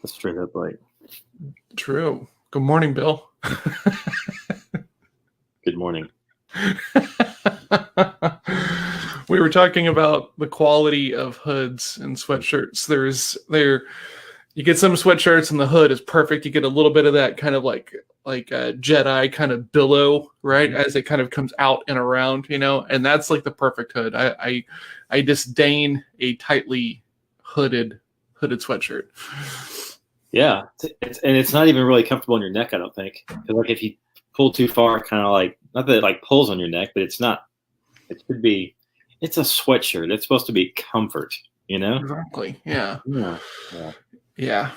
That's straight up like. True. Good morning, Bill. Good morning. We were talking about the quality of hoods and sweatshirts. You get some sweatshirts and the hood is perfect. You get a little bit of that kind of like a Jedi kind of billow, right? As it kind of comes out and around, and that's like the perfect hood. I disdain a tightly hooded sweatshirt. Yeah, it's not even really comfortable on your neck, I don't think. Because like if you pull too far, kind of like, not that it like pulls on your neck, but it's not. It should be. It's a sweatshirt. It's supposed to be comfort, Exactly. Yeah. Yeah.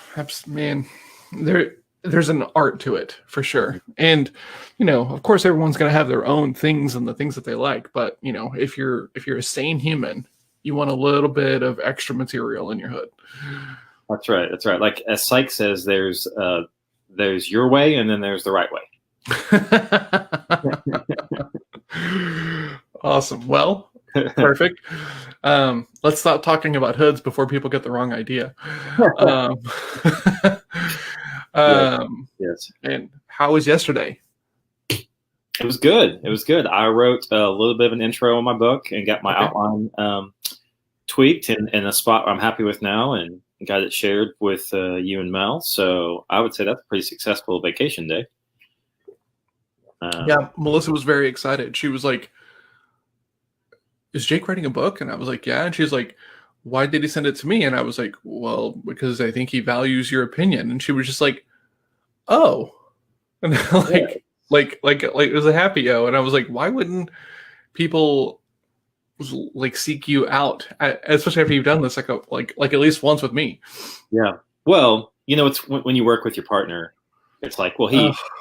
Man, there's an art to it for sure. And of course everyone's going to have their own things and the things that they like, but if you're a sane human, you want a little bit of extra material in your hood. That's right. Like as Psych says, there's your way and then there's the right way. Awesome. Well, perfect. Let's stop talking about hoods before people get the wrong idea. Yes. And how was yesterday? It was good. I wrote a little bit of an intro on my book and got my outline tweaked in a spot I'm happy with now, and got it shared with you and Mel. So I would say that's a pretty successful vacation day. Yeah, Melissa was very excited. She was like, "Is Jake writing a book?" And I was like, "Yeah." And she's like, "Why did he send it to me?" And I was like, "Well, because I think he values your opinion." And she was just like, "Oh," and like it was a happy "oh." And I was like, "Why wouldn't people like seek you out, especially after you've done this like at least once with me?" Yeah. Well, it's when you work with your partner. It's like, well,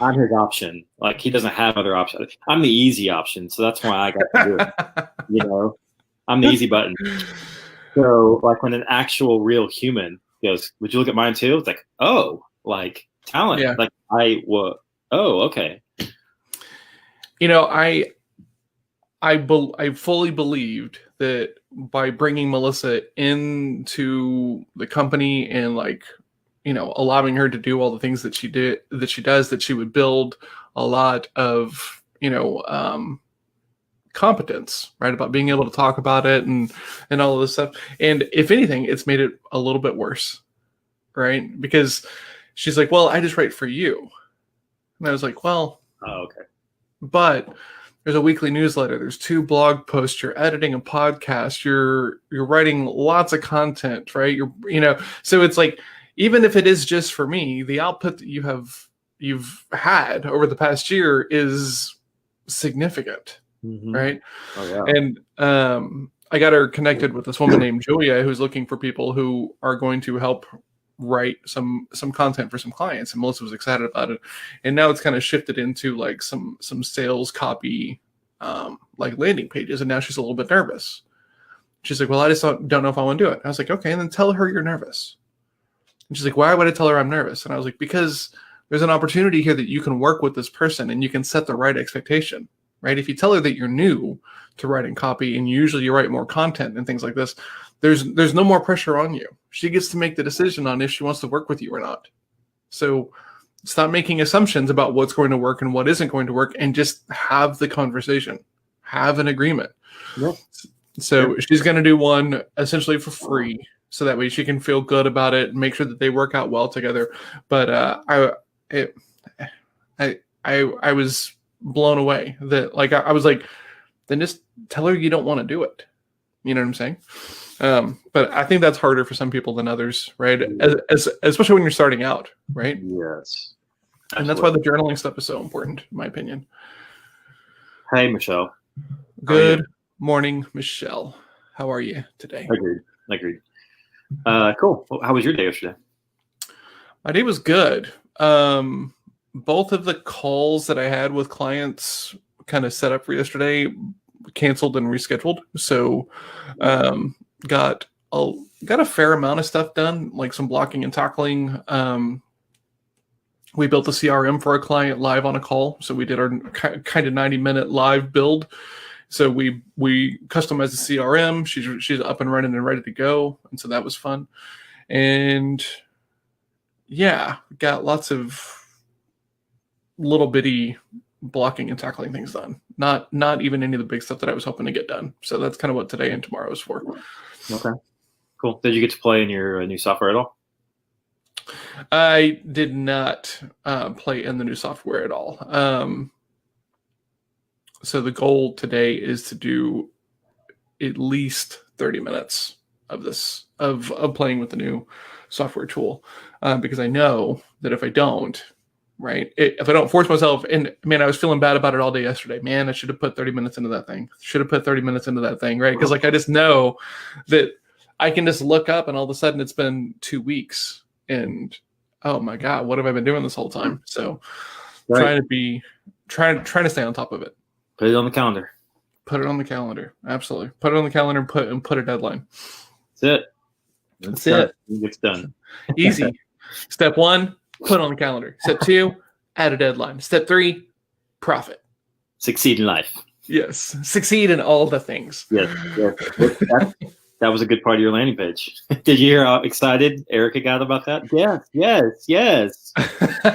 I'm his option. Like he doesn't have other options. I'm the easy option, so that's why I got to do it. I'm the easy button. So, like when an actual real human goes, "Would you look at mine too?" It's like, oh, like talent. Yeah. Like okay. I fully believed that by bringing Melissa into the company and allowing her to do all the things that she does, that she would build a lot of, competence, right? About being able to talk about it and all of this stuff. And if anything, it's made it a little bit worse, right? Because she's like, "Well, I just write for you." And I was like, "Well, okay. But there's a weekly newsletter. There's 2 blog posts. You're editing a podcast. You're writing lots of content, right? So it's like, even if it is just for me, the output that you've had over the past year is significant, right?" Oh, yeah. And I got her connected with this woman named Julia, who's looking for people who are going to help write some content for some clients, and Melissa was excited about it. And now it's kind of shifted into like some sales copy, like landing pages, and now she's a little bit nervous. She's like, "Well, I just don't know if I want to do it." I was like, "Okay, and then tell her you're nervous." And she's like, "Why would I tell her I'm nervous?" And I was like, "Because there's an opportunity here that you can work with this person and you can set the right expectation, right? If you tell her that you're new to writing copy and usually you write more content and things like this, there's no more pressure on you. She gets to make the decision on if she wants to work with you or not. So stop making assumptions about what's going to work and what isn't going to work, and just have the conversation, have an agreement." Yep. So she's going to do one essentially for free, so that way she can feel good about it and make sure that they work out well together. But I was blown away that I was like, then just tell her you don't want to do it. You know what I'm saying? But I think that's harder for some people than others, right? Especially when you're starting out, right? Yes. Absolutely. And that's why the journaling stuff is so important, in my opinion. Hey, Michelle. Good morning, Michelle. How are you today? Agreed. Cool. Well, how was your day yesterday? My day was good. Both of the calls that I had with clients kind of set up for yesterday canceled and rescheduled. So got a fair amount of stuff done, like some blocking and tackling. We built a CRM for a client live on a call. So we did our kind of 90-minute live build. So we customized the CRM. She's up and running and ready to go. And so that was fun. And yeah, got lots of little bitty blocking and tackling things done. Not even any of the big stuff that I was hoping to get done. So that's kind of what today and tomorrow is for. Okay, cool. Did you get to play in your new software at all? I did not play in the new software at all. So the goal today is to do at least 30 minutes of this, of playing with the new software tool, because I know that if I don't, right, if I don't force myself, and man, I was feeling bad about it all day yesterday. Man, I should have put 30 minutes into that thing. Should have put 30 minutes into that thing, right? Because like I just know that I can just look up and all of a sudden it's been 2 weeks and oh my God, what have I been doing this whole time? So Right. trying to stay on top of it. Put it on the calendar. Put it on the calendar. Absolutely. Put it on the calendar and put a deadline. That's it. That's it. It's done. Easy. Step 1, put it on the calendar. Step 2, add a deadline. Step 3, profit. Succeed in life. Yes. Succeed in all the things. Yes. That was a good part of your landing page. Did you hear how excited Erica got about that? Yes.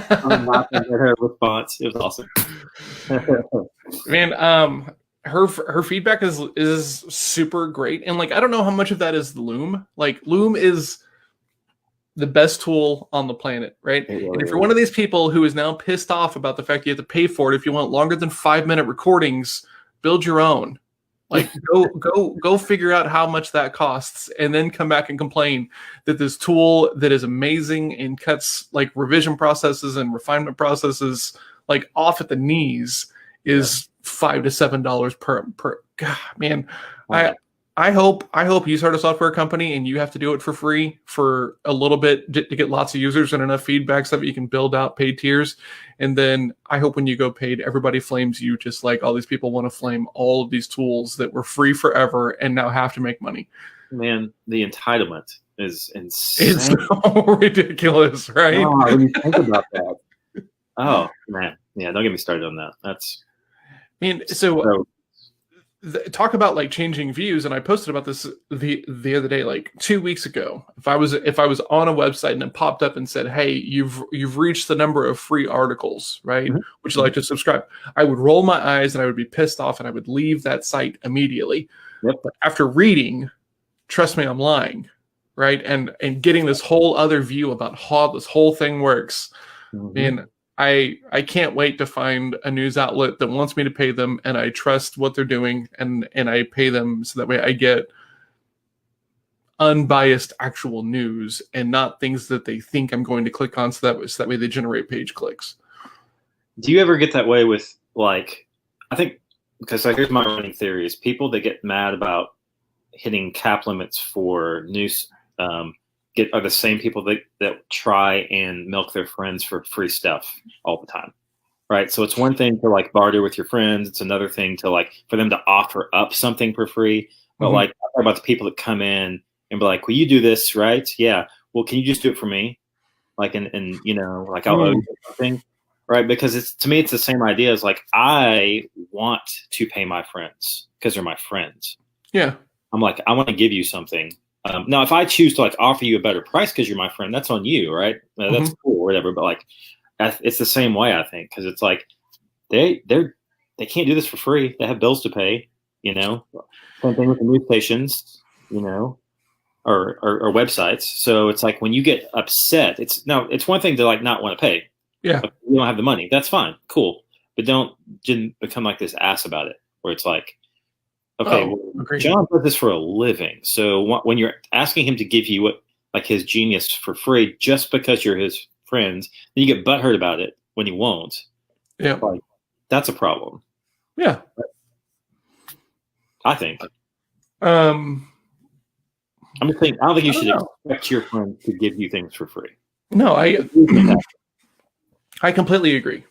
I'm laughing at her response. It was awesome. Man, her feedback is super great. And like I don't know how much of that is Loom. Like Loom is the best tool on the planet, right? And if you're one of these people who is now pissed off about the fact you have to pay for it if you want longer than 5-minute recordings, build your own. Like go figure out how much that costs and then come back and complain that this tool that is amazing and cuts like revision processes and refinement processes like off at the knees is $5 to $7 per God, man. I hope you start a software company and you have to do it for free for a little bit to get lots of users and enough feedback so that you can build out paid tiers. And then I hope when you go paid, everybody flames you just like all these people want to flame all of these tools that were free forever and now have to make money. Man, the entitlement is insane. It's so ridiculous, right? Oh, when you think about that. Oh, man. Yeah, don't get me started on that. That's... Man, so talk about like changing views, and I posted about this the other day, like 2 weeks ago. If I was on a website and it popped up and said, "Hey, you've reached the number of free articles, right? Mm-hmm. Would you like to subscribe?" I would roll my eyes and I would be pissed off and I would leave that site immediately. Yep. But after reading, trust me, I'm lying, right? And getting this whole other view about how this whole thing works, man. I can't wait to find a news outlet that wants me to pay them and I trust what they're doing and I pay them so that way I get unbiased actual news and not things that they think I'm going to click on so that way they generate page clicks. Do you ever get that way with like, I think, because here's my running theory is people that get mad about hitting cap limits for news are the same people that try and milk their friends for free stuff all the time, right? So it's one thing to like barter with your friends. It's another thing to like for them to offer up something for free. But like I talk about the people that come in and be like, "Will you do this?" Right? Yeah. Well, can you just do it for me? Like, and you know, like I'll owe you something, right? Because it's to me, it's the same idea as like I want to pay my friends because they're my friends. Yeah. I'm like, I want to give you something. Now, if I choose to like offer you a better price because you're my friend, that's on you, right? That's cool or whatever. But like, it's the same way, I think, because it's like they can't do this for free. They have bills to pay, you know. Same thing with the news stations, you know, or websites. So it's like when you get upset, it's one thing to like not want to pay. Yeah, you don't have the don't that's fine, cool, but don't become like this ass about it, where it's like. Okay, John does this for a living. So when you're asking him to give you what, like his genius for free, just because you're his friends, then you get butthurt about it when he won't. Yeah, like, that's a problem. Yeah, I think. I'm just saying. I don't think you should expect your friends to give you things for free. No, I completely agree.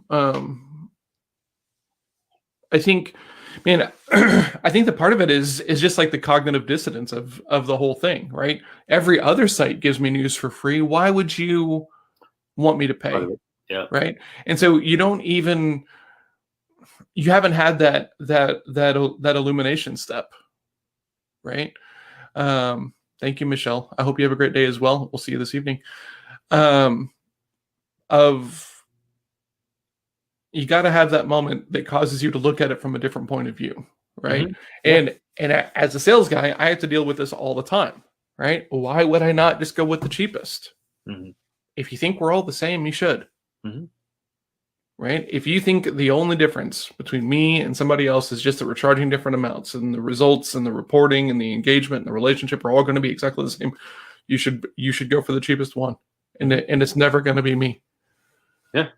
I think. Man, I think the part of it is just like the cognitive dissonance of the whole thing, right? Every other site gives me news for free. Why would you want me to pay? Yeah. Right. And so you haven't had that illumination step. Right. Thank you, Michelle. I hope you have a great day as well. We'll see you this evening. of you got to have that moment that causes you to look at it from a different point of view, right? Mm-hmm. Yeah. And as a sales guy, I have to deal with this all the time, right? Why would I not just go with the cheapest? Mm-hmm. If you think we're all the same, you should. Mm-hmm. Right? If you think the only difference between me and somebody else is just that we're charging different amounts and the results and the reporting and the engagement and the relationship are all going to be exactly the same, you should go for the cheapest one. And it's never going to be me. Yeah.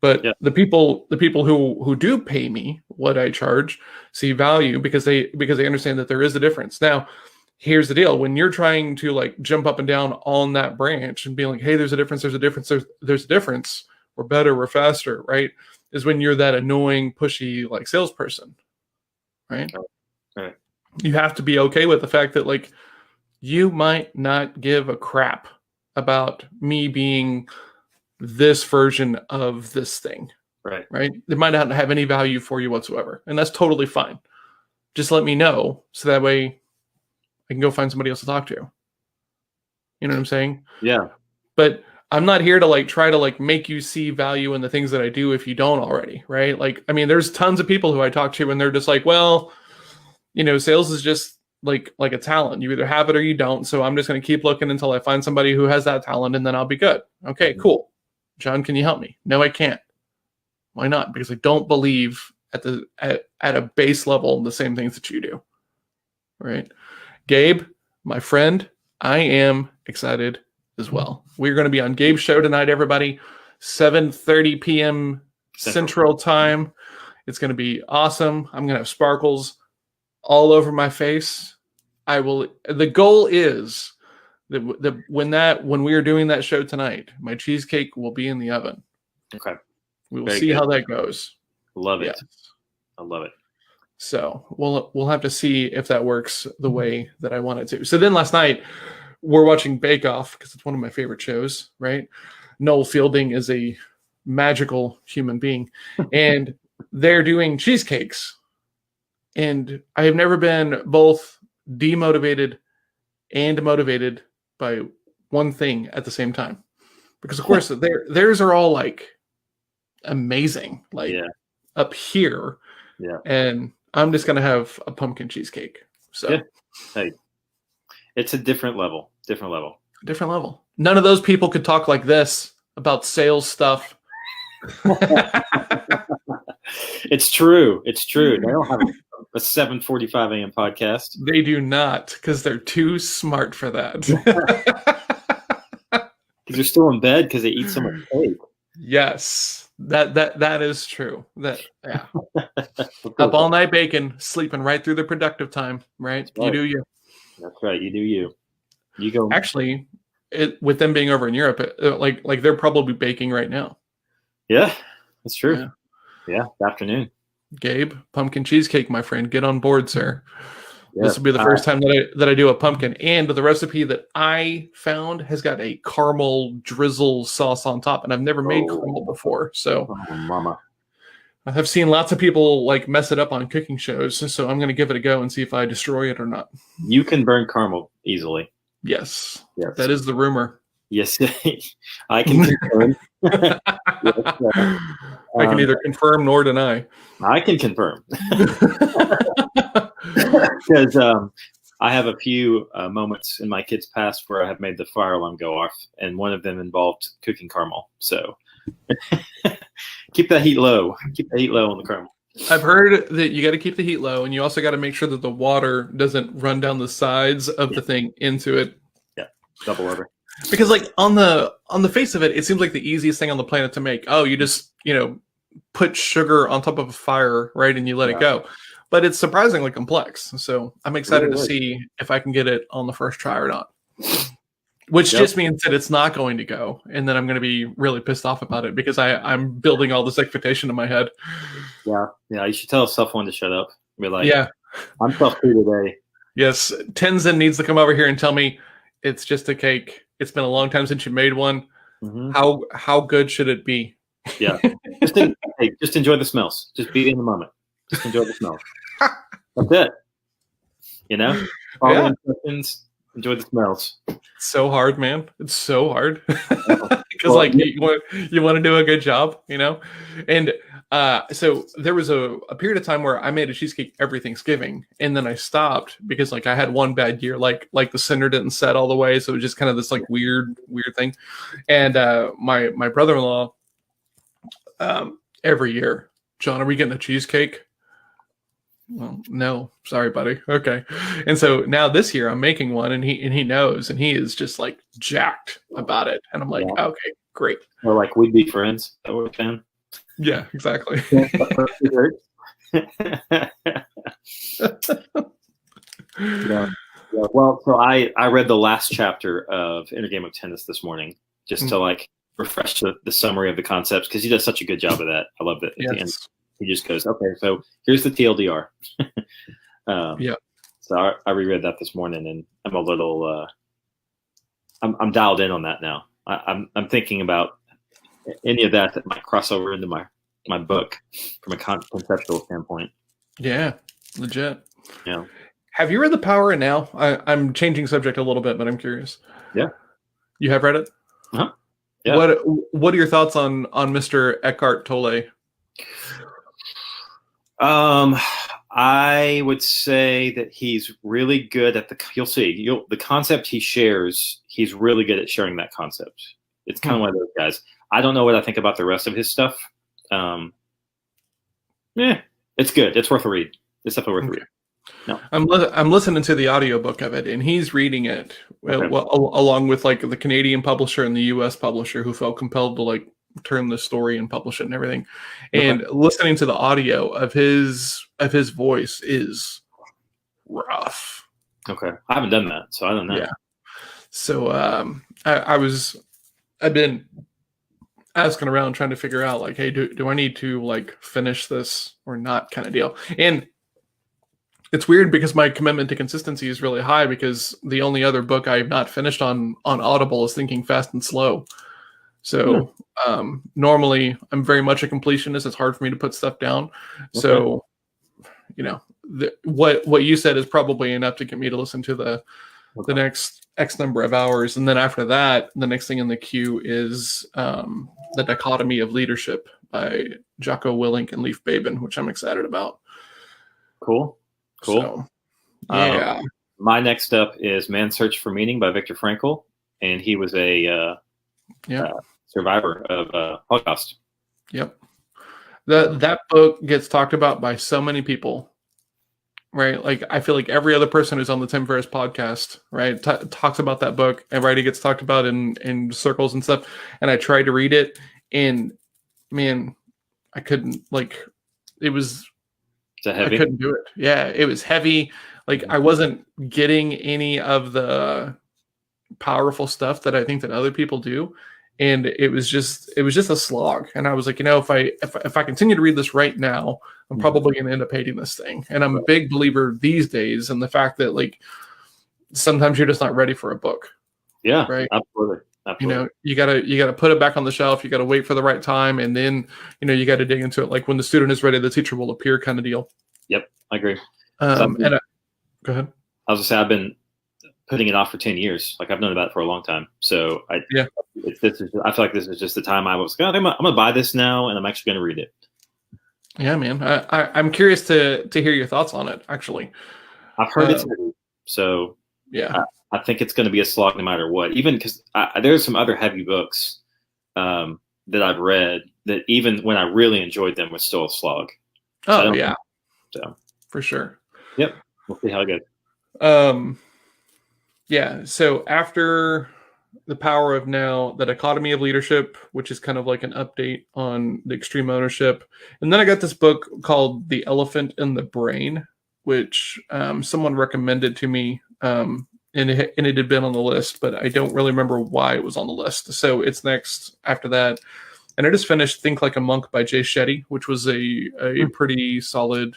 But the people who do pay me what I charge see value because they understand that there is a difference. Now, here's the deal. When you're trying to like jump up and down on that branch and being like, hey, there's a difference, there's a difference. We're better, we're faster, right? Is when you're that annoying, pushy, like salesperson, right? Right. You have to be okay with the fact that like you might not give a crap about me being this version of this thing, right? It might not have any value for you whatsoever, and that's totally fine. Just let me know so that way I can go find somebody else to talk to. You know what I'm saying? Yeah. But I'm not here to like try to like make you see value in the things that I do if you don't already, right? Like, I mean, there's tons of people who I talk to and they're just like, well, you know, sales is just like a talent. You either have it or you don't. So I'm just going to keep looking until I find somebody who has that talent and then I'll be good. Okay, cool. John, can you help me? No, I can't. Why not? Because I don't believe at a base level the same things that you do, right? Gabe, my friend, I am excited as well. We're going to be on Gabe's show tonight, everybody. 7:30 p.m. Central Time. It's going to be awesome. I'm going to have sparkles all over my face. The goal is that when we are doing that show tonight, my cheesecake will be in the oven. Okay. We will see how that goes. Love it. Yes. I love it. So we'll have to see if that works the way that I want it to. So then last night we're watching Bake Off because it's one of my favorite shows, right? Noel Fielding is a magical human being, and they're doing cheesecakes. And I have never been both demotivated and motivated by one thing at the same time. Because, of course, theirs are all, like, amazing. Like, up here. Yeah. And I'm just going to have a pumpkin cheesecake. So, yeah. Hey, it's a different level. Different level. None of those people could talk like this about sales stuff. It's true. It's true. They don't have a 7:45 a.m. podcast. They do not, because they're too smart for that. Because they're still in bed because they eat so much cake. Yes, that is true. Up all night baking, sleeping right through the productive time. Right? You do you. That's right. You do you. You go. Actually, with them being over in Europe, like they're probably baking right now. Yeah, that's true. Yeah, afternoon. Gabe, pumpkin cheesecake, my friend. Get on board, sir. Yeah. This will be the first time that I do a pumpkin. And the recipe that I found has got a caramel drizzle sauce on top. And I've never made caramel before. So mama. I have seen lots of people like mess it up on cooking shows. So I'm going to give it a go and see if I destroy it or not. You can burn caramel easily. Yes. That is the rumor. Yes, I can confirm. I can neither confirm nor deny. I can confirm. Because I have a few moments in my kid's past where I have made the fire alarm go off, and one of them involved cooking caramel. So keep that heat low. Keep the heat low on the caramel. I've heard that you got to keep the heat low, and you also got to make sure that the water doesn't run down the sides of the thing into it. Yeah, double over. Because like on the face of it, it seems like the easiest thing on the planet to make. Oh, you just put sugar on top of a fire, right, and you let it go. But it's surprisingly complex. So I'm excited to see if I can get it on the first try or not. Which just means that it's not going to go, and then I'm going to be really pissed off about it because I'm building all this expectation in my head. Yeah. You should tell someone to shut up. Be like, I'm self-free today. Yes, Tenzin needs to come over here and tell me it's just a cake. It's been a long time since you made one. Mm-hmm. How good should it be? Yeah. Just enjoy the smells. Just be in the moment. Just enjoy the smells. That's it. Follow instructions. Enjoy the smells. It's so hard, man. It's so hard. because like you want to do a good job, you know. And so there was a period of time where I made a cheesecake every Thanksgiving, and then I stopped because like I had one bad year, like the center didn't set all the way, so it was just kind of this like weird thing. And my brother-in-law, every year, John, are we getting a cheesecake? Well, no, sorry, buddy. Okay. And so now this year I'm making one, and he knows, and he is just like jacked about it. And I'm like, okay, great. Or like we'd be friends. That we're fan. Yeah, exactly. Yeah. Well, so I read the last chapter of Inner Game of Tennis this morning just to like refresh the summary of the concepts, because he does such a good job of that. I love that at the end. He just goes, okay, so here's the TLDR. So I reread that this morning, and I'm a little, I'm dialed in on that now. I'm thinking about any of that might cross over into my book from a conceptual standpoint. Yeah, legit. Yeah. Have you read The Power of Now? I'm changing subject a little bit, but I'm curious. Yeah. You have read it? Uh-huh. Yeah. What are your thoughts on Mr. Eckhart Tolle? I would say that he's really good at you'll see, the concept he shares, he's really good at sharing that concept. It's kind of one of those guys. I don't know what I think about the rest of his stuff. It's good. It's worth a read. It's definitely worth a read. No. I'm listening to the audiobook of it, and he's reading it along with like the Canadian publisher and the US publisher who felt compelled to like turn the story and publish it and everything. And listening to the audio of his voice is rough. Okay. I haven't done that, so I don't know. Yeah. So I've been asking around trying to figure out like, hey, do I need to like finish this or not, kind of deal. And it's weird because my commitment to consistency is really high, because the only other book I have not finished on Audible is Thinking Fast and Slow. So normally I'm very much a completionist. It's hard for me to put stuff down. Okay. So, you know, what you said is probably enough to get me to listen to the next X number of hours. And then after that, the next thing in the queue is The Dichotomy of Leadership by Jocko Willink and Leif Babin, which I'm excited about. Cool. So, yeah. My next up is Man's Search for Meaning by Viktor Frankl. And he was a survivor of Holocaust. Yep. That book gets talked about by so many people, right? Like I feel like every other person who's on the Tim Ferriss podcast, right, talks about that book, and right, it gets talked about in circles and stuff. And I tried to read it, and man, I couldn't. Like, it was. Heavy? I couldn't do it. Yeah, it was heavy. Like I wasn't getting any of the powerful stuff that I think that other people do. And it was just a slog. And I was like, you know, if I continue to read this right now, I'm probably going to end up hating this thing. And I'm a big believer these days in the fact that like sometimes you're just not ready for a book. Yeah, right. Absolutely. You know, you gotta put it back on the shelf. You gotta wait for the right time, and then you know you got to dig into it. Like when the student is ready, the teacher will appear, kind of deal. Yep, I agree. Go ahead. I was gonna say I've been putting it off for 10 years. Like I've known about it for a long time. So I feel like this is just the time I was going. I'm gonna buy this now, and I'm actually gonna read it. Yeah, man. I'm curious to hear your thoughts on it. Actually, I've heard it's heavy, so yeah. I think it's going to be a slog no matter what. Even because there's some other heavy books that I've read that even when I really enjoyed them was still a slog. Oh yeah, so for sure. Yep, we'll see how it goes. Yeah. So after The Power of Now, The Dichotomy of Leadership, which is kind of like an update on the extreme ownership, and then I got this book called The Elephant in the Brain, which someone recommended to me. And it had been on the list, but I don't really remember why it was on the list. So it's next after that. And I just finished Think Like a Monk by Jay Shetty, which was a pretty solid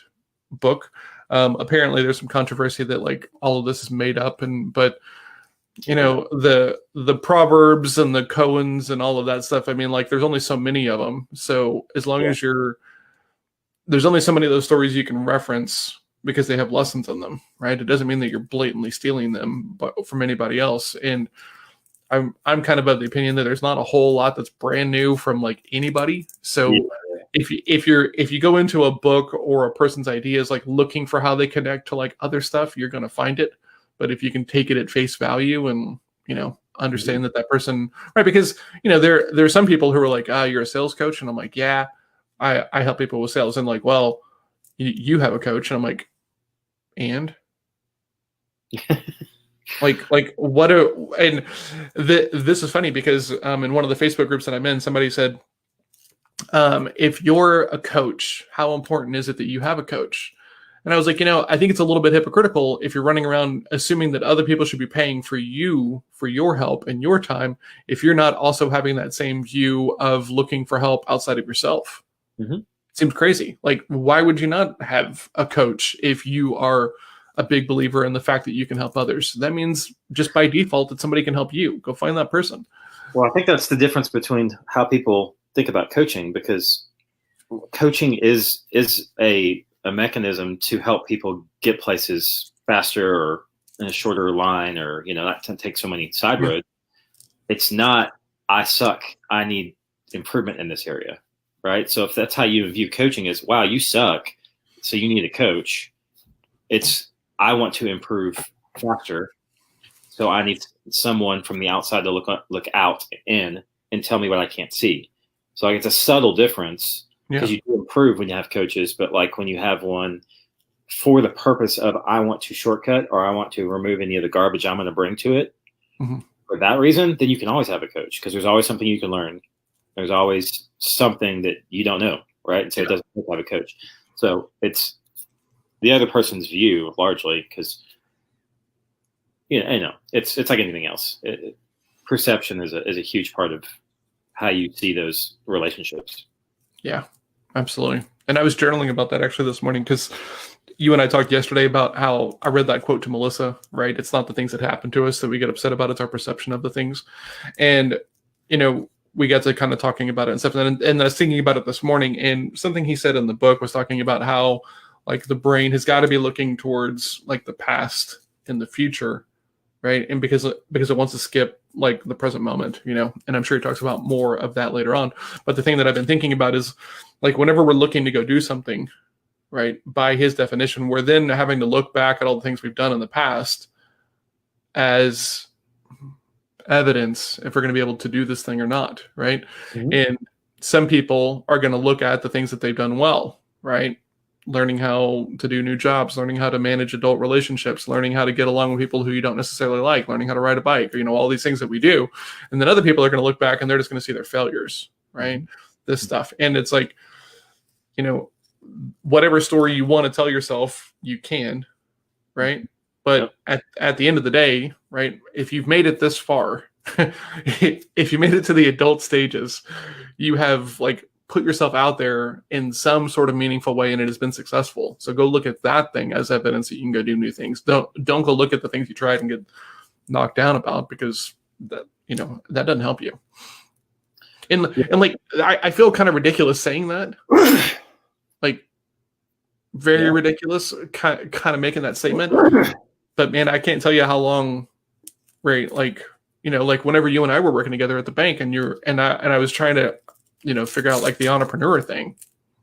book. Apparently there's some controversy that like all of this is made up, but you know, the Proverbs and the Koans and all of that stuff. I mean, like there's only so many of them. So as long as there's only so many of those stories you can reference, because they have lessons in them, right? It doesn't mean that you're blatantly stealing them from anybody else. And I'm kind of of the opinion that there's not a whole lot that's brand new from like anybody. So Yeah. if you go into a book or a person's ideas like looking for how they connect to like other stuff, you're going to find it. But if you can take it at face value and, you know, understand that person, right? Because, you know, there's some people who are like, you're a sales coach. And I'm like, yeah, I help people with sales. And like, well, you have a coach. And I'm like, and like what and this is funny because in one of the Facebook groups that I'm in, somebody said, if you're a coach, how important is it that you have a coach? And I was like, you know, I think it's a little bit hypocritical if you're running around assuming that other people should be paying for you for your help and your time if you're not also having that same view of looking for help outside of yourself. Mm-hmm. Seems crazy. Like, why would you not have a coach if you are a big believer in the fact that you can help others? That means just by default that somebody can help you. Go find that person. Well, I think that's the difference between how people think about coaching, because coaching is a mechanism to help people get places faster or in a shorter line, or, you know, not to take so many side roads. It's not, I suck, I need improvement in this area, right? So if that's how you view coaching, is, wow, you suck, so you need a coach. It's, I want to improve faster, so I need someone from the outside to look out in and tell me what I can't see. So like, it's a subtle difference, because you do improve when you have coaches, but like when you have one for the purpose of, I want to shortcut, or I want to remove any of the garbage I'm going to bring to it, for that reason, then you can always have a coach, because there's always something you can learn. There's always something that you don't know, right? And so it doesn't have a coach. So it's the other person's view largely, because, you know, it's like anything else. Perception is a huge part of how you see those relationships. Yeah, absolutely. And I was journaling about that actually this morning, because you and I talked yesterday about how I read that quote to Melissa, right? It's not the things that happen to us that we get upset about. It's our perception of the things. And, you know, we got to kind of talking about it and stuff. And I was thinking about it this morning, and something he said in the book was talking about how like the brain has got to be looking towards like the past and the future, right? And because it wants to skip like the present moment, you know, and I'm sure he talks about more of that later on. But the thing that I've been thinking about is like, whenever we're looking to go do something, right, by his definition, we're then having to look back at all the things we've done in the past as evidence if we're going to be able to do this thing or not, right? And some people are going to look at the things that they've done well, right? Learning how to do new jobs, learning how to manage adult relationships, learning how to get along with people who you don't necessarily like, learning how to ride a bike, or, you know, all these things that we do. And then other people are going to look back and they're just going to see their failures, right? This stuff. And it's like, you know, whatever story you want to tell yourself, you can, right? But at the end of the day, right, if you've made it this far, if you made it to the adult stages, you have like put yourself out there in some sort of meaningful way, and it has been successful. So go look at that thing as evidence that you can go do new things. Don't go look at the things you tried and get knocked down about, because that, you know, that doesn't help you. And like, I feel kind of ridiculous saying that, like very ridiculous, kind of making that statement. But man, I can't tell you how long, right? Like, you know, like whenever you and I were working together at the bank, and I was trying to, you know, figure out like the entrepreneur thing,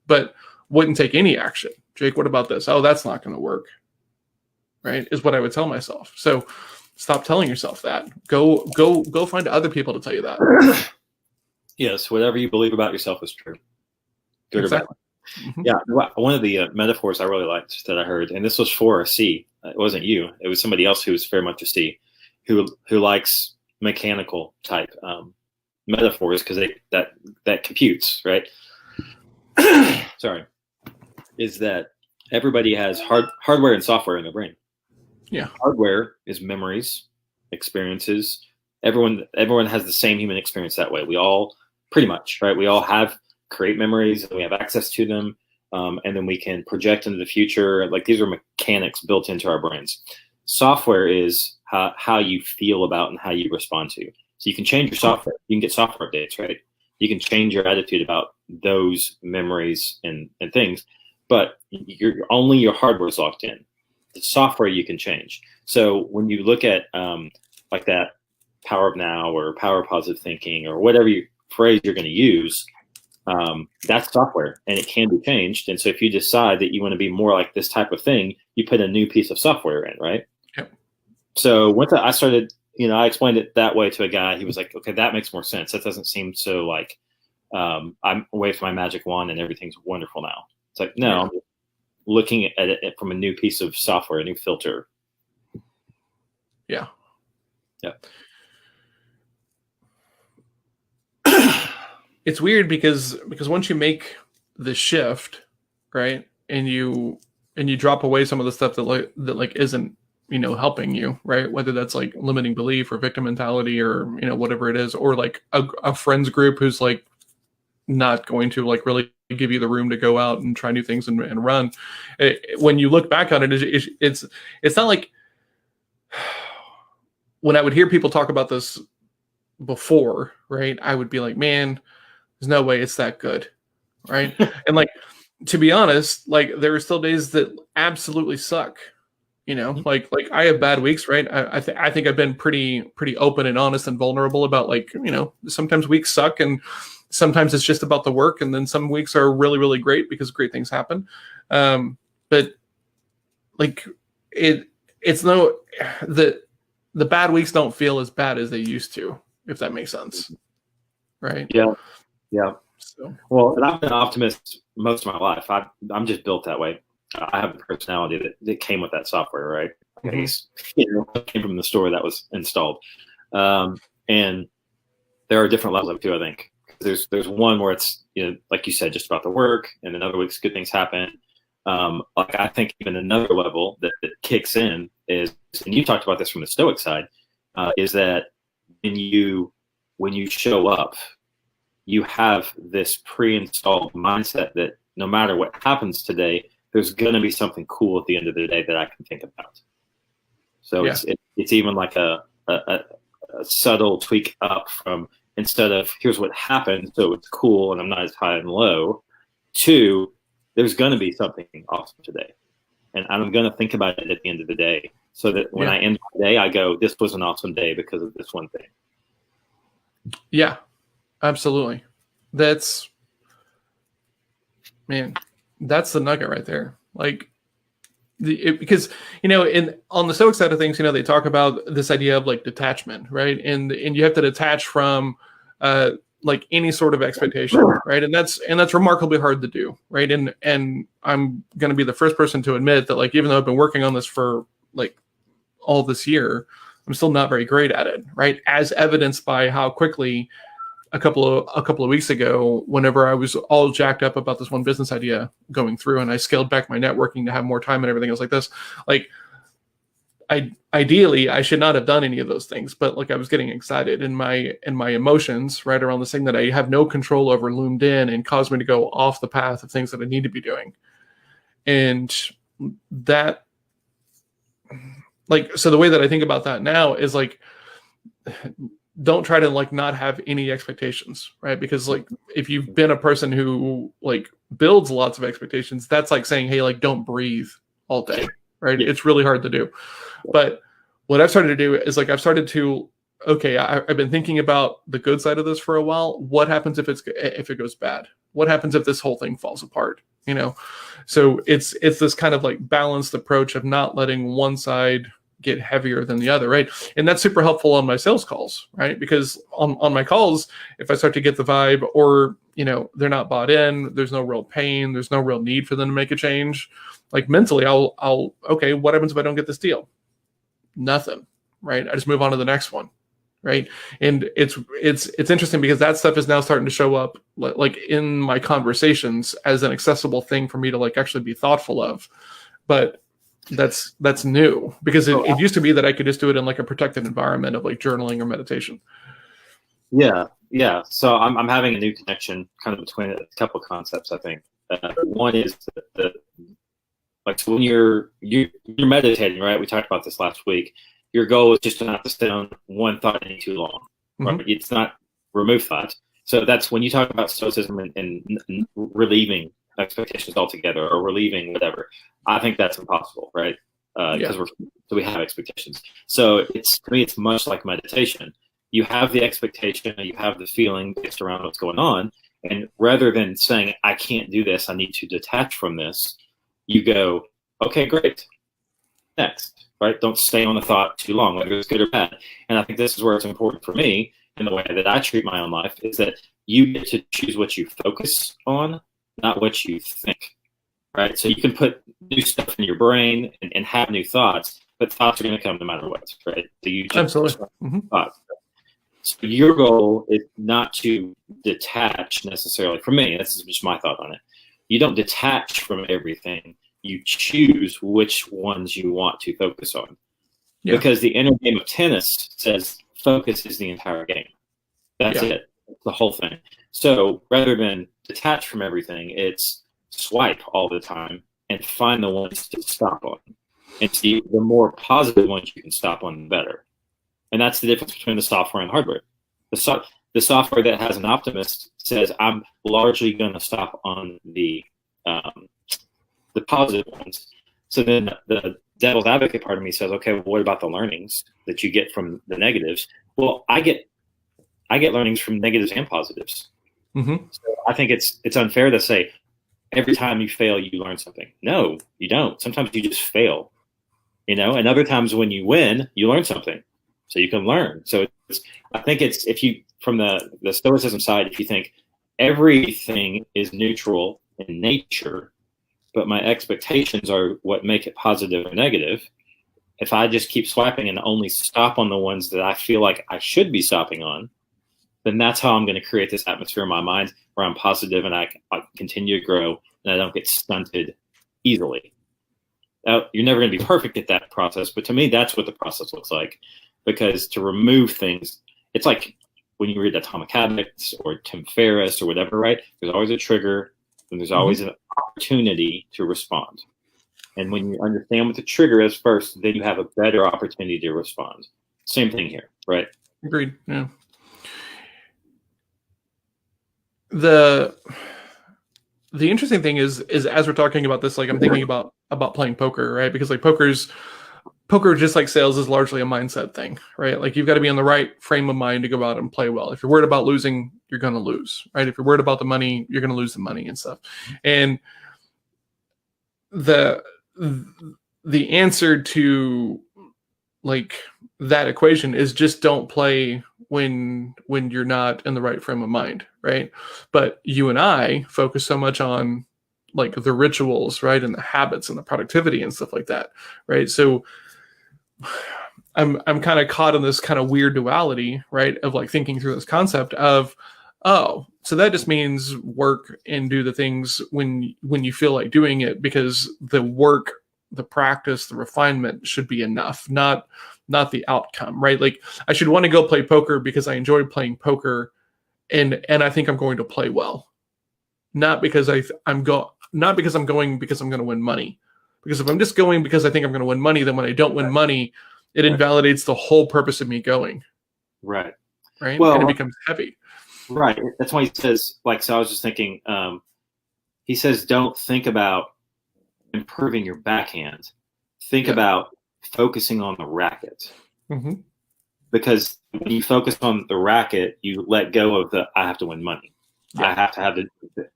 but wouldn't take any action. Jake, what about this? Oh, that's not going to work. Right? Is what I would tell myself. So stop telling yourself that. Go find other people to tell you that. Yes. Whatever you believe about yourself is true. Good exactly. or bad. Yeah, one of the metaphors I really liked that I heard, and this was for a C. It wasn't you. It was somebody else who was very much a C, who likes mechanical type metaphors, because that computes, right? Sorry, is that everybody has hardware and software in their brain. Yeah, hardware is memories, experiences. Everyone has the same human experience that way. We all pretty much, right? We all create memories, and we have access to them, and then we can project into the future. Like, these are mechanics built into our brains. Software is how you feel about and how you respond to. So you can change your software. You can get software updates, right? You can change your attitude about those memories and things, but only your hardware is locked in. The software you can change. So when you look at like that power of now or power of positive thinking or whatever phrase you're going to use, that's software and it can be changed. And so if you decide that you want to be more like this type of thing, you put a new piece of software in, right? Yep. So once I started, I explained it that way to a guy, he was like, okay, that makes more sense. That doesn't seem so like I'm away from my magic wand and everything's wonderful now. It's like, no, I'm looking at it from a new piece of software, a new filter. Yeah. Yeah. It's weird because once you make the shift, right, and you drop away some of the stuff that isn't helping you, right, whether that's like limiting belief or victim mentality or whatever it is, or like a friends group who's like not going to like really give you the room to go out and try new things and run. When you look back on it, it's not like when I would hear people talk about this before, right, I would be like, man, there's no way it's that good, right? And like, to be honest, like there are still days that absolutely suck, like I have bad weeks, right? I think I've been pretty open and honest and vulnerable about like, sometimes weeks suck and sometimes it's just about the work, and then some weeks are really, really great because great things happen. But like it's the bad weeks don't feel as bad as they used to, if that makes sense. Right. Yeah. Yeah. So, well, and I've been an optimist most of my life. I'm just built that way. I have the personality that came with that software, right? Mm-hmm. Came from the store that was installed. And there are different levels of it too, I think. There's one where it's, like you said, just about the work, and then other weeks good things happen. Like I think even another level that kicks in is, and you talked about this from the Stoic side, is that when you show up, you have this pre-installed mindset that no matter what happens today, there's going to be something cool at the end of the day that I can think about. So it's even like a subtle tweak up from, instead of here's what happened, so it's cool and I'm not as high and low, to there's going to be something awesome today. And I'm going to think about it at the end of the day, so that when I end the day, I go, this was an awesome day because of this one thing. Yeah, absolutely. That's the nugget right there. Like, because on the Stoic side of things, they talk about this idea of like detachment, right? And you have to detach from like any sort of expectation, right? And that's remarkably hard to do, right? And I'm going to be the first person to admit that, like, even though I've been working on this for like all this year, I'm still not very great at it, right? As evidenced by how quickly a couple of weeks ago, whenever I was all jacked up about this one business idea going through, and I scaled back my networking to have more time and everything else like this, like ideally I should not have done any of those things, but like I was getting excited, and my emotions right around this thing that I have no control over loomed in and caused me to go off the path of things that I need to be doing. And that, like, so the way that I think about that now is like, don't try to like not have any expectations, right? Because like if you've been a person who like builds lots of expectations, that's like saying, hey, like don't breathe all day, right? It's really hard to do. But what I've started to do is like I've started to, okay, I've been thinking about the good side of this for a while. What happens if it goes bad? What happens if this whole thing falls apart? So it's this kind of like balanced approach of not letting one side get heavier than the other, right? And that's super helpful on my sales calls, right? Because on my calls, if I start to get the vibe, or they're not bought in, there's no real pain, there's no real need for them to make a change, like mentally I'll okay, what happens if I don't get this deal? Nothing, right? I just move on to the next one, right? And it's interesting because that stuff is now starting to show up like in my conversations as an accessible thing for me to like actually be thoughtful of. But that's new, because it used to be that I could just do it in like a protected environment of like journaling or meditation. Yeah. So I'm having a new connection kind of between a couple of concepts, I think. One is the like, so when you're meditating, right? We talked about this last week. Your goal is just to not to stay on one thought any too long. Right? Mm-hmm. It's not remove thought. So that's when you talk about stoicism and relieving expectations altogether, or relieving whatever. I think that's impossible, right? Because we have expectations. So to me, it's much like meditation. you have the expectation, you have the feeling based around what's going on. And rather than saying, I can't do this, I need to detach from this, you go, okay, great. Next, right? Don't stay on the thought too long, whether it's good or bad. And I think this is where it's important for me in the way that I treat my own life, is that you get to choose what you focus on, not what you think, right? So you can put new stuff in your brain and have new thoughts, but thoughts are going to come no matter what, right? So you just Absolutely. thoughts. So your goal is not to detach necessarily. For me, this is just my thought on it. You don't detach from everything. You choose which ones you want to focus on. Yeah. Because the inner game of tennis says focus is the entire game. That's it. That's the whole thing. So rather than detach from everything, it's swipe all the time and find the ones to stop on. And see, the more positive ones you can stop on, the better. And that's the difference between the software and hardware. The software that has an optimist says, I'm largely going to stop on the positive ones. So then the devil's advocate part of me says, okay, well, what about the learnings that you get from the negatives? Well, I get learnings from negatives and positives. Mm-hmm. So I think it's unfair to say every time you fail, you learn something. No, you don't. Sometimes you just fail, and other times when you win, you learn something. So you can learn. So I think if you, from the Stoicism side, if you think everything is neutral in nature, but my expectations are what make it positive or negative, if I just keep swiping and only stop on the ones that I feel like I should be stopping on, then that's how I'm going to create this atmosphere in my mind where I'm positive and I continue to grow and I don't get stunted easily. Now, you're never going to be perfect at that process, but to me, that's what the process looks like. Because to remove things, it's like when you read Atomic Habits or Tim Ferriss or whatever, right? There's always a trigger and there's always an opportunity to respond. And when you understand what the trigger is first, then you have a better opportunity to respond. Same thing here, right? Agreed. Yeah. The interesting thing is as we're talking about this, like I'm thinking about playing poker, right? Because like poker, just like sales, is largely a mindset thing, right? Like you've got to be in the right frame of mind to go out and play well. If you're worried about losing, you're going to lose, right? If you're worried about the money, you're going to lose the money and stuff. And the answer to like that equation is just don't play when you're not in the right frame of mind, right? But you and I focus so much on like the rituals, right, and the habits and the productivity and stuff like that, right? So I'm kind of caught in this kind of weird duality, right, of like thinking through this concept of, oh, so that just means work and do the things when you feel like doing it, because the work, the practice, the refinement should be enough, not the outcome, right? Like I should want to go play poker because I enjoy playing poker, and I think I'm going to play well, not because I'm going because I'm going to win money. Because if I'm just going because I think I'm going to win money, then when I don't win money, it invalidates the whole purpose of me going. Right. Right. Well, and it becomes heavy. Right. That's why he says, like, so I was just thinking, he says, don't think about improving your backhand. Think about focusing on the racket. Mm-hmm. Because when you focus on the racket, you let go of I have to win money. Yeah. I have to have the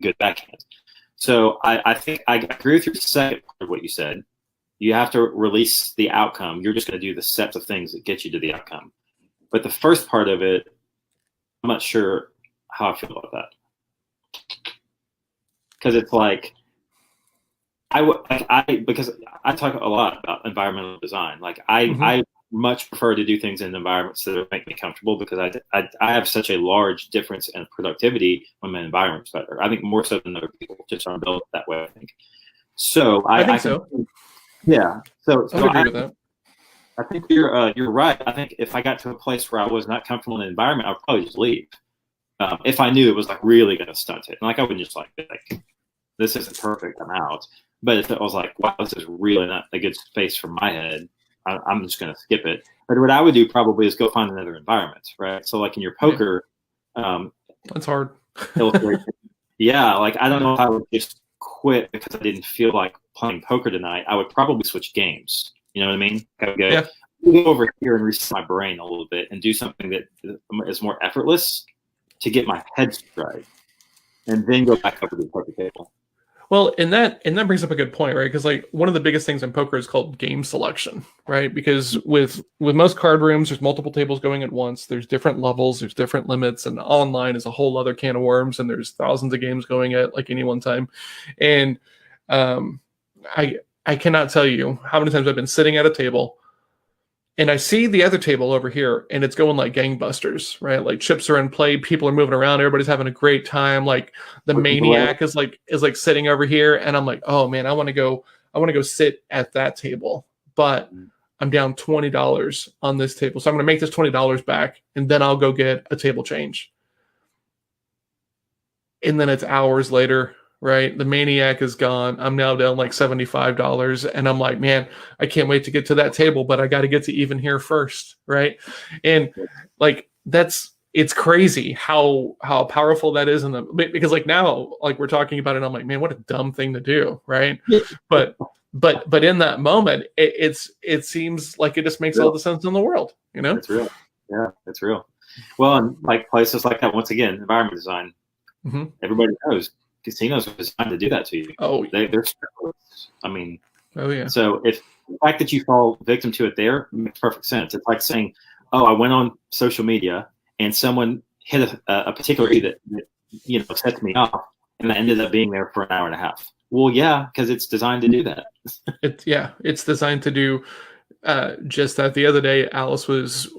good backhand. So I think I agree with your second part of what you said. You have to release the outcome. You're just going to do the sets of things that get you to the outcome. But the first part of it, I'm not sure how I feel about that. Because it's like, because I talk a lot about environmental design. Like I much prefer to do things in environments that make me comfortable, because I have such a large difference in productivity when my environment's better. I think more so than other people just aren't built that way, I think. So I think so. Yeah. So I agree with that. I think you're right. I think if I got to a place where I was not comfortable in the environment, I would probably just leave. If I knew it was like really going to stunt it. And like I wouldn't just like this isn't perfect, I'm out. But if it was like, wow, this is really not a good space for my head, I'm just going to skip it. But what I would do probably is go find another environment, right? So like in your poker, that's hard. Yeah, like I don't know if I would just quit because I didn't feel like playing poker tonight. I would probably switch games. You know what I mean? I would go, go over here and reset my brain a little bit and do something that is more effortless to get my head straight, and then go back over to the poker table. Well, and that brings up a good point, right? Because like one of the biggest things in poker is called game selection, right? Because with most card rooms, there's multiple tables going at once. There's different levels, there's different limits, and online is a whole other can of worms. And there's thousands of games going at like any one time. And I cannot tell you how many times I've been sitting at a table and I see the other table over here and it's going like gangbusters, right? Like chips are in play, people are moving around, everybody's having a great time. Like the maniac is like sitting over here, and I'm like, oh man, I want to go sit at that table, but I'm down $20 on this table. So I'm going to make this $20 back, and then I'll go get a table change. And then it's hours later, right? The maniac is gone. I'm now down like $75. And I'm like, man, I can't wait to get to that table, but I got to get to even here first, right? And like, it's crazy how powerful that is. Because like now, like we're talking about it, I'm like, man, what a dumb thing to do, right? But in that moment, it seems like it just makes all the sense in the world, you know? It's real. Yeah, it's real. Well, and like places like that, once again, environment design, everybody knows casinos are designed to do that to you. Oh, they're specialists. I mean, oh yeah. So if the fact that you fall victim to it there makes perfect sense. It's like saying, oh, I went on social media and someone hit a particular that sets me off, and I ended up being there for an hour and a half. Well, yeah, because it's designed to do that. It's designed to do just that. The other day,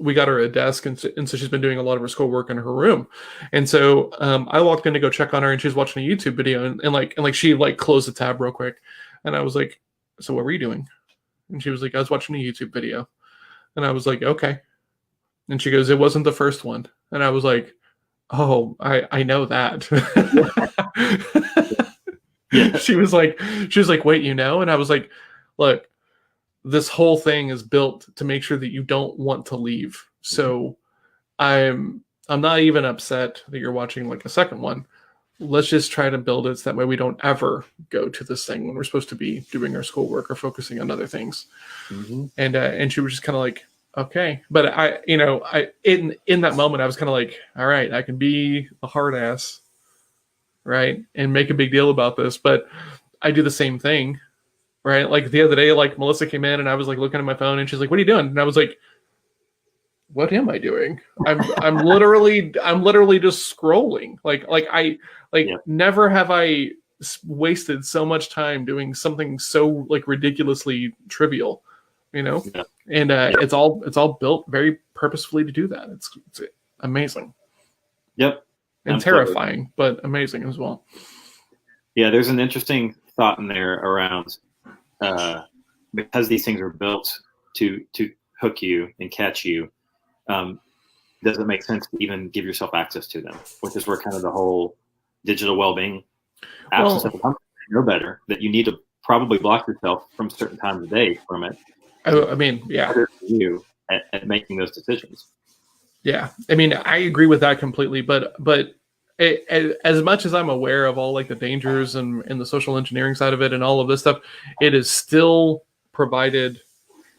we got her a desk, and so she's been doing a lot of her schoolwork in her room. And so I walked in to go check on her, and she was watching a YouTube video, and she like closed the tab real quick. And I was like, so what were you doing? And she was like, I was watching a YouTube video. And I was like, okay. And she goes, it wasn't the first one. And I was like, oh, I know that. Yeah. She was like, wait, you know? And I was like, look, this whole thing is built to make sure that you don't want to leave. So I'm not even upset that you're watching like a second one. Let's just try to build it so that way we don't ever go to this thing when we're supposed to be doing our schoolwork or focusing on other things. And she was just kind of like, okay. But I in that moment, I was kind of like, all right, I can be a hard ass, right, and make a big deal about this, but I do the same thing. Right. Like the other day, like Melissa came in and I was like looking at my phone and she's like, what are you doing? And I was like, what am I doing? I'm literally just scrolling. Never have I wasted so much time doing something so like ridiculously trivial, you know? Yeah. And it's all built very purposefully to do that. It's amazing. Yep. And terrifying, but amazing as well. Yeah. There's an interesting thought in there around, because these things are built to hook you and catch you, does it make sense to even give yourself access to them? Which is where kind of the whole digital well-being absence of the company know better, that you need to probably block yourself from certain times of day from it. I mean, yeah. You at making those decisions. Yeah, I mean, I agree with that completely, but as much as I'm aware of all like the dangers and the social engineering side of it and all of this stuff, it is still provided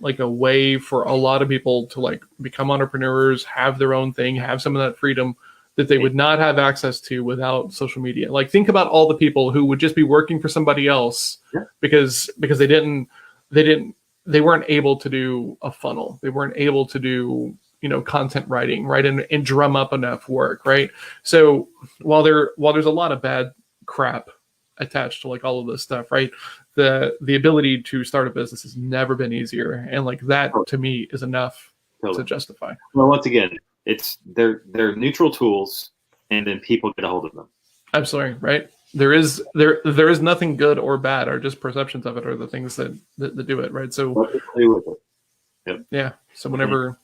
like a way for a lot of people to like become entrepreneurs, have their own thing, have some of that freedom that they would not have access to without social media. Like think about all the people who would just be working for somebody else because they weren't able to do a funnel. They weren't able to do content writing, right, and drum up enough work, right? So while there's a lot of bad crap attached to like all of this stuff, right, the ability to start a business has never been easier, and like that to me is enough to justify. Well, once again, they're neutral tools, and then people get a hold of them. Absolutely, right. There is nothing good or bad, or just perceptions of it are the things that do it, right? So what to do with it. Yep. Yeah. So whenever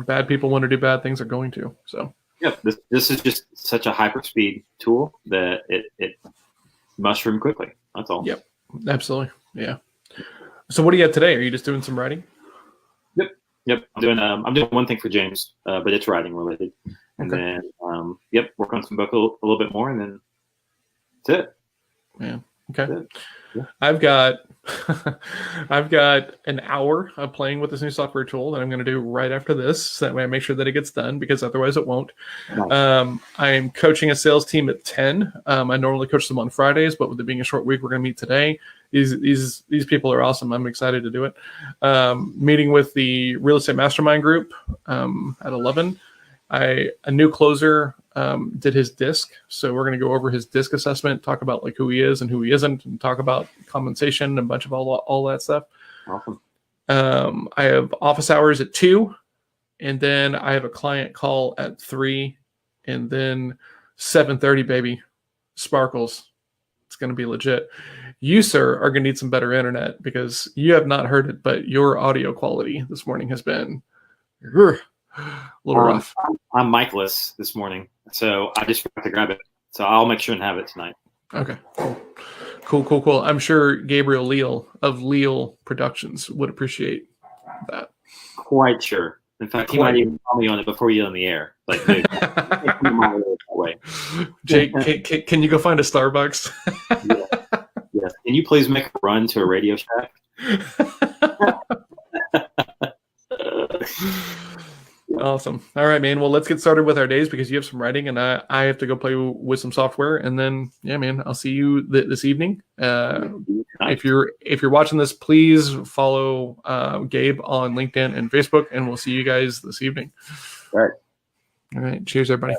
bad people want to do bad things, are going to. So yeah, this is just such a hyperspeed tool that it mushroomed quickly. That's all. Yep. Absolutely. Yeah. So what do you have today? Are you just doing some writing? Yep. I'm doing one thing for James, but it's writing related, and then work on some book a little bit more, and then that's it. Yeah. Okay. Yeah. I've got I've got an hour of playing with this new software tool that I'm going to do right after this, so that way I make sure that it gets done, because otherwise it won't. Nice. I am coaching a sales team at 10. I normally coach them on Fridays, but with it being a short week, we're going to meet today. These people are awesome. I'm excited to do it. Meeting with the real estate mastermind group at 11. A new closer did his disc, so we're going to go over his disc assessment, talk about like who he is and who he isn't, and talk about compensation and a bunch of all that stuff. Awesome. I have office hours at 2, and then I have a client call at 3, and then 7:30, baby, sparkles. It's going to be legit. You, sir, are going to need some better internet, because you have not heard it, but your audio quality this morning has been a little rough. I'm Michaelis this morning, so I just forgot to grab it. So I'll make sure and have it tonight. Okay, cool. I'm sure Gabriel Leal of Leal Productions would appreciate that. Quite sure. In fact, he might even call me on it before we get on the air. Like, dude, that way. Jake, can you go find a Starbucks? Yes. Can you please make a run to a Radio Shack? Awesome. All right, man. Well, let's get started with our days, because you have some writing and I have to go play with some software. And then, yeah, man, I'll see you this evening. If you're watching this, please follow Gabe on LinkedIn and Facebook, and we'll see you guys this evening. All right. All right. Cheers, everybody.